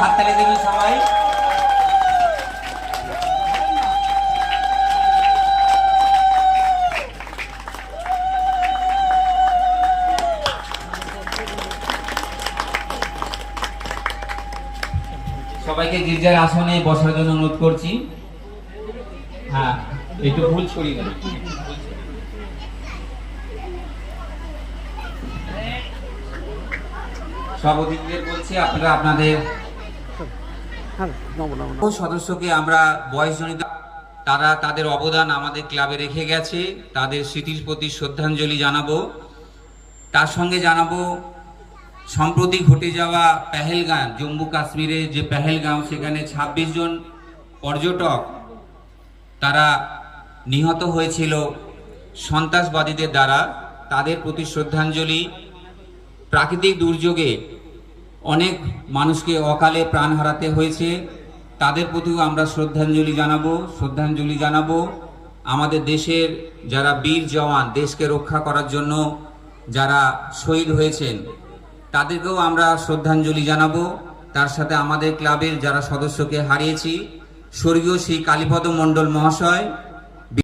হাততালি দেবেন সবাই। সবাইকে গির্জার আসনে বসার জন্য অনুরোধ করছি। হ্যাঁ, একটু ভুল ছড়িয়ে দেন। সব অতিথিদের বলছি আপনারা আপনাদের সদস্যকে আমরা বয়সজনিত তারা তাদের অবদান আমাদের ক্লাবে রেখে গেছে, তাদের স্মৃতির প্রতি শ্রদ্ধাঞ্জলি জানাবো। তার সঙ্গে জানাবো সম্প্রতি ঘটে যাওয়া পেহেলগাঁও, জম্মু কাশ্মীরে যে পেহেলগাঁও, সেখানে 26 জন পর্যটক তারা নিহত হয়েছিল সন্ত্রাসবাদীদের দ্বারা, তাদের প্রতি শ্রদ্ধাঞ্জলি। প্রাকৃতিক দুর্যোগে অনেক মানুষকে অকালে প্রাণ হারাতে হয়েছে, তাদের প্রতিও আমরা শ্রদ্ধাঞ্জলি জানাবো। আমাদের দেশের যারা বীর জওয়ান, দেশকে রক্ষা করার জন্য যারা শহীদ হয়েছেন, তাদেরকেও আমরা শ্রদ্ধাঞ্জলি জানাবো। তার সাথে আমাদের ক্লাবের যারা সদস্যকে হারিয়েছি, স্বর্গীয় শ্রী কালীপদ মণ্ডল মহাশয়,